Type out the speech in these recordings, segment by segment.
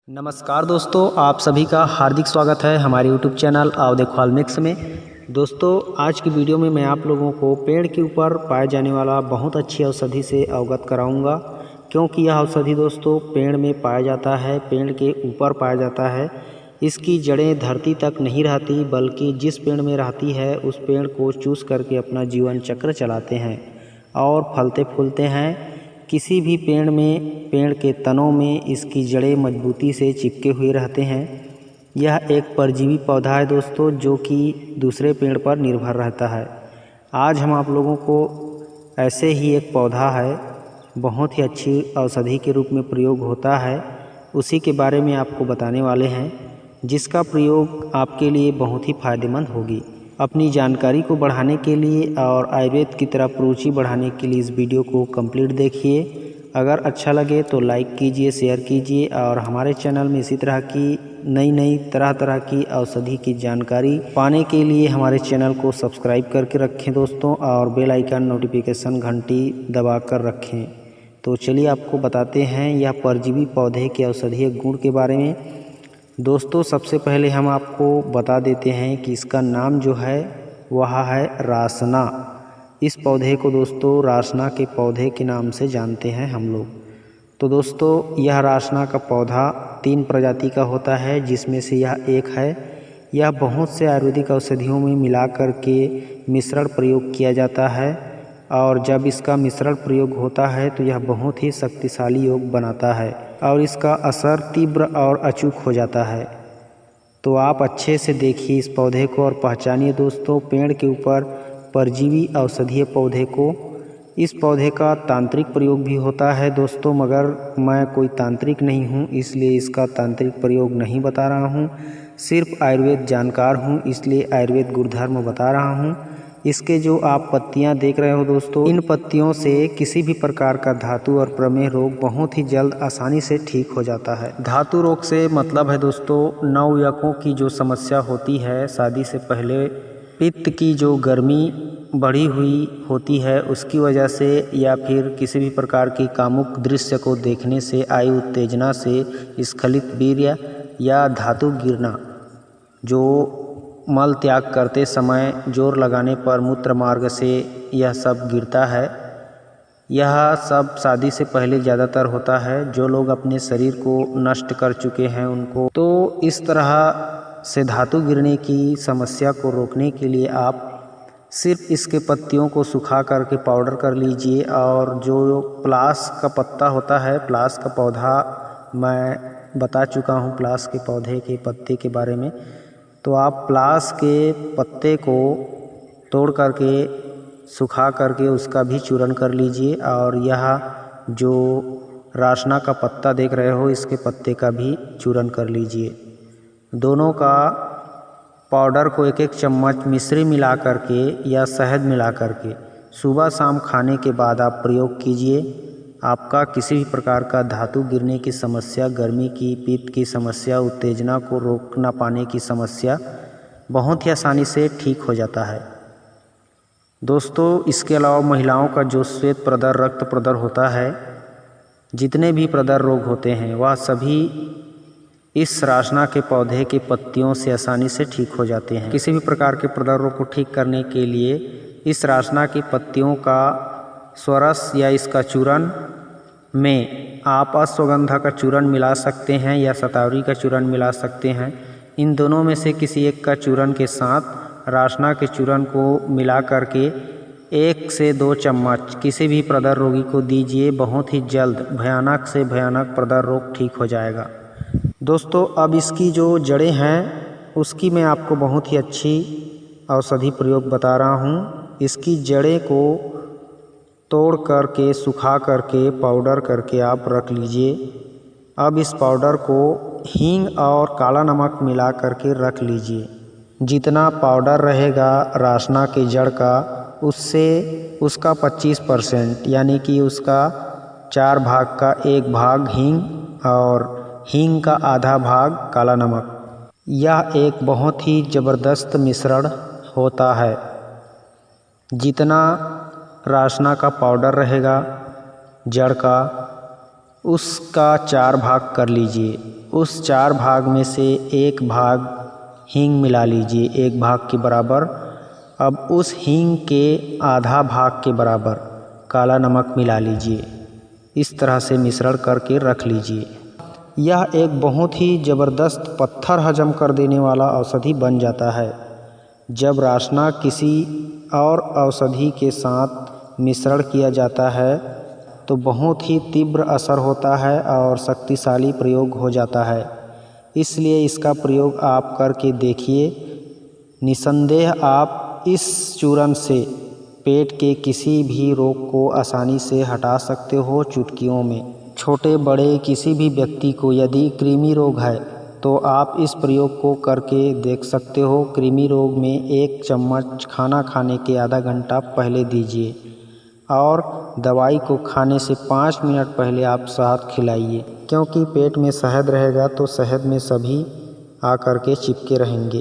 नमस्कार दोस्तों, आप सभी का हार्दिक स्वागत है हमारे YouTube चैनल आओ देखो मिक्स में। दोस्तों, आज की वीडियो में मैं आप लोगों को पेड़ के ऊपर पाए जाने वाला बहुत अच्छी औषधि से अवगत कराऊंगा, क्योंकि यह औषधि दोस्तों पेड़ में पाया जाता है, पेड़ के ऊपर पाया जाता है। इसकी जड़ें धरती तक नहीं रहती, बल्कि जिस पेड़ में रहती है उस पेड़ को चूस करके अपना जीवन चक्र चलाते हैं और फलते फूलते हैं। किसी भी पेड़ के तनों में इसकी जड़ें मजबूती से चिपके हुए रहते हैं। यह एक परजीवी पौधा है दोस्तों, जो कि दूसरे पेड़ पर निर्भर रहता है। आज हम आप लोगों को ऐसे ही एक पौधा है, बहुत ही अच्छी औषधि के रूप में प्रयोग होता है, उसी के बारे में आपको बताने वाले हैं, जिसका प्रयोग आपके लिए बहुत ही फ़ायदेमंद होगी। अपनी जानकारी को बढ़ाने के लिए और आयुर्वेद की तरफ रुचि बढ़ाने के लिए इस वीडियो को कंप्लीट देखिए। अगर अच्छा लगे तो लाइक कीजिए, शेयर कीजिए और हमारे चैनल में इसी तरह की नई तरह की औषधि की जानकारी पाने के लिए हमारे चैनल को सब्सक्राइब करके रखें दोस्तों, और बेल आइकन नोटिफिकेशन घंटी दबा कर रखें। तो चलिए आपको बताते हैं यह परजीवी पौधे के औषधीय गुण के बारे में। दोस्तों, सबसे पहले हम आपको बता देते हैं कि इसका नाम जो है वह है रासना। इस पौधे को दोस्तों रासना के पौधे के नाम से जानते हैं हम लोग। तो दोस्तों, यह रासना का पौधा 3 प्रजाति का होता है, जिसमें से यह एक है। यह बहुत से आयुर्वेदिक औषधियों में मिला कर के मिश्रण प्रयोग किया जाता है, और जब इसका मिश्रण प्रयोग होता है तो यह बहुत ही शक्तिशाली योग बनाता है और इसका असर तीव्र और अचूक हो जाता है। तो आप अच्छे से देखिए इस पौधे को और पहचानिए दोस्तों पेड़ के ऊपर परजीवी औषधीय पौधे को। इस पौधे का तांत्रिक प्रयोग भी होता है दोस्तों, मगर मैं कोई तांत्रिक नहीं हूँ, इसलिए इसका तांत्रिक प्रयोग नहीं बता रहा हूँ। सिर्फ आयुर्वेद जानकार हूँ, इसलिए आयुर्वेद गुणधर्म बता रहा हूँ। इसके जो आप पत्तियां देख रहे हो दोस्तों, इन पत्तियों से किसी भी प्रकार का धातु और प्रमेह रोग बहुत ही जल्द आसानी से ठीक हो जाता है। धातु रोग से मतलब है दोस्तों नवयुवकों की जो समस्या होती है शादी से पहले, पित्त की जो गर्मी बढ़ी हुई होती है उसकी वजह से, या फिर किसी भी प्रकार की कामुक दृश्य को देखने से, आयु उत्तेजना से, स्खलित वीर्य या धातु गिरना, जो मल त्याग करते समय जोर लगाने पर मूत्र मार्ग से यह सब गिरता है, यह सब शादी से पहले ज़्यादातर होता है। जो लोग अपने शरीर को नष्ट कर चुके हैं उनको, तो इस तरह से धातु गिरने की समस्या को रोकने के लिए आप सिर्फ इसके पत्तियों को सुखा करके पाउडर कर लीजिए। और जो प्लास का पत्ता होता है, प्लास का पौधा मैं बता चुका हूँ, प्लास के पौधे के पत्ते के बारे में। तो आप प्लास के पत्ते को तोड़ करके सुखा करके उसका भी चूर्ण कर लीजिए, और यह जो रासना का पत्ता देख रहे हो इसके पत्ते का भी चूर्ण कर लीजिए। दोनों का पाउडर को 1-1 चम्मच मिश्री मिला करके या शहद मिला करके सुबह शाम खाने के बाद आप प्रयोग कीजिए। आपका किसी भी प्रकार का धातु गिरने की समस्या, गर्मी की, पित्त की समस्या, उत्तेजना को रोक ना पाने की समस्या बहुत ही आसानी से ठीक हो जाता है दोस्तों। इसके अलावा महिलाओं का जो श्वेत प्रदर, रक्त प्रदर होता है, जितने भी प्रदर रोग होते हैं वह सभी इस रासना के पौधे के पत्तियों से आसानी से ठीक हो जाते हैं। किसी भी प्रकार के प्रदर रोग को ठीक करने के लिए इस रासना की पत्तियों का स्वरस या इसका चूर्ण में आप अश्वगंधा का चूर्ण मिला सकते हैं या शतावरी का चूर्ण मिला सकते हैं। इन दोनों में से किसी एक का चूर्ण के साथ रासना के चूर्ण को मिला करके 1 से 2 चम्मच किसी भी प्रदर रोगी को दीजिए। बहुत ही जल्द भयानक से भयानक प्रदर रोग ठीक हो जाएगा दोस्तों। अब इसकी जो जड़ें हैं उसकी मैं आपको बहुत ही अच्छी औषधि प्रयोग बता रहा हूँ। इसकी जड़ें को तोड़ करके सुखा करके पाउडर करके आप रख लीजिए। अब इस पाउडर को हींग और काला नमक मिला करके रख लीजिए। जितना पाउडर रहेगा रासना के जड़ का, उससे उसका 25% यानी कि उसका 4 भाग का 1 भाग हींग और हींग का आधा भाग काला नमक। यह एक बहुत ही ज़बरदस्त मिश्रण होता है। जितना रासना का पाउडर रहेगा जड़ का, उसका 4 भाग कर लीजिए। उस 4 भाग में से 1 भाग हींग मिला लीजिए, 1 भाग के बराबर। अब उस हींग के आधा भाग के बराबर काला नमक मिला लीजिए। इस तरह से मिश्रण करके रख लीजिए। यह एक बहुत ही ज़बरदस्त पत्थर हजम कर देने वाला औषधि बन जाता है। जब राशना किसी और औषधि के साथ मिश्रण किया जाता है तो बहुत ही तीव्र असर होता है और शक्तिशाली प्रयोग हो जाता है। इसलिए इसका प्रयोग आप करके देखिए। निसंदेह आप इस चूर्ण से पेट के किसी भी रोग को आसानी से हटा सकते हो चुटकियों में। छोटे बड़े किसी भी व्यक्ति को यदि कृमि रोग है तो आप इस प्रयोग को करके देख सकते हो। कृमि रोग में 1 चम्मच खाना खाने के आधा घंटा पहले दीजिए और दवाई को खाने से 5 मिनट पहले आप शहद खिलाइए, क्योंकि पेट में शहद रहेगा तो शहद में सभी आकर के चिपके रहेंगे।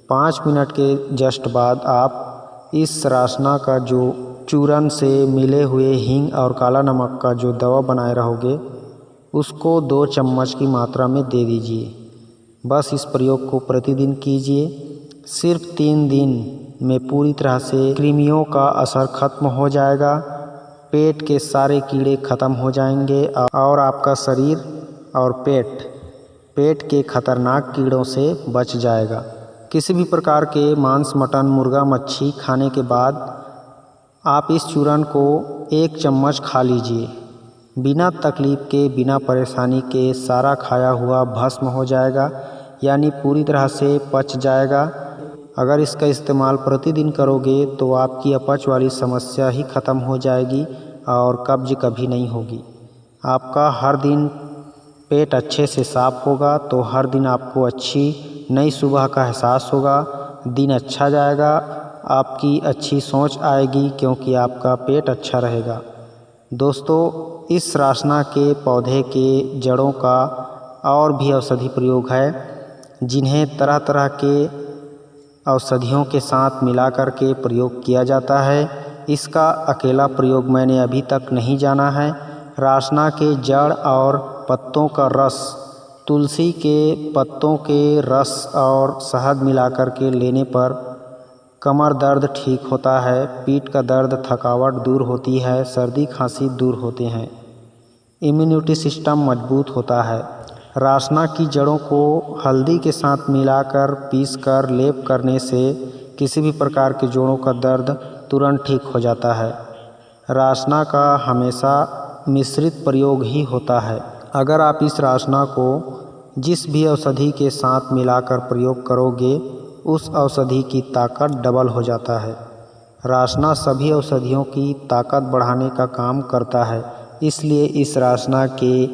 5 मिनट के जस्ट बाद आप इस राशना का जो चूर्ण से मिले हुए हींग और काला नमक का जो दवा बनाए रहोगे उसको 2 चम्मच की मात्रा में दे दीजिए। बस इस प्रयोग को प्रतिदिन कीजिए। सिर्फ 3 दिन में पूरी तरह से कृमियों का असर खत्म हो जाएगा। पेट के सारे कीड़े खत्म हो जाएंगे और आपका शरीर और पेट के खतरनाक कीड़ों से बच जाएगा। किसी भी प्रकार के मांस, मटन, मुर्गा, मच्छी खाने के बाद आप इस चूर्ण को 1 चम्मच खा लीजिए। बिना तकलीफ के, बिना परेशानी के सारा खाया हुआ भस्म हो जाएगा, यानी पूरी तरह से पच जाएगा। अगर इसका इस्तेमाल प्रतिदिन करोगे तो आपकी अपच वाली समस्या ही ख़त्म हो जाएगी और कब्ज कभी नहीं होगी। आपका हर दिन पेट अच्छे से साफ होगा तो हर दिन आपको अच्छी नई सुबह का एहसास होगा। दिन अच्छा जाएगा, आपकी अच्छी सोच आएगी क्योंकि आपका पेट अच्छा रहेगा। दोस्तों, इस राशना के पौधे के जड़ों का और भी औषधि प्रयोग है जिन्हें तरह तरह के औषधियों के साथ मिलाकर के प्रयोग किया जाता है। इसका अकेला प्रयोग मैंने अभी तक नहीं जाना है। राशना के जड़ और पत्तों का रस, तुलसी के पत्तों के रस और शहद मिलाकर के लेने पर कमर दर्द ठीक होता है, पीठ का दर्द, थकावट दूर होती है, सर्दी खांसी दूर होते हैं, इम्यूनिटी सिस्टम मजबूत होता है। राशना की जड़ों को हल्दी के साथ मिलाकर पीसकर लेप करने से किसी भी प्रकार के जोड़ों का दर्द तुरंत ठीक हो जाता है। राशना का हमेशा मिश्रित प्रयोग ही होता है। अगर आप इस राशना को जिस भी औषधि के साथ मिलाकर प्रयोग करोगे उस औषधि की ताकत डबल हो जाता है। राशना सभी औषधियों की ताकत बढ़ाने का काम करता है, इसलिए इस राशना के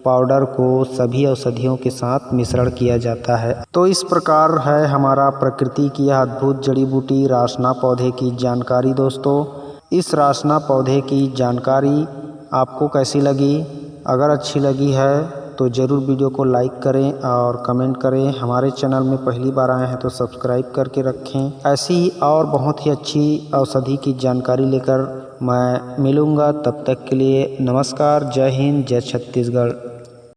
पाउडर को सभी औषधियों के साथ मिश्रण किया जाता है। तो इस प्रकार है हमारा प्रकृति की यह अद्भुत जड़ी बूटी राशना पौधे की जानकारी। दोस्तों, इस राशना पौधे की जानकारी आपको कैसी लगी? अगर अच्छी लगी है तो ज़रूर वीडियो को लाइक करें और कमेंट करें। हमारे चैनल में पहली बार आए हैं तो सब्सक्राइब करके रखें। ऐसी ही और बहुत ही अच्छी औषधि की जानकारी लेकर मैं मिलूँगा। तब तक के लिए नमस्कार, जय हिंद, जय छत्तीसगढ़।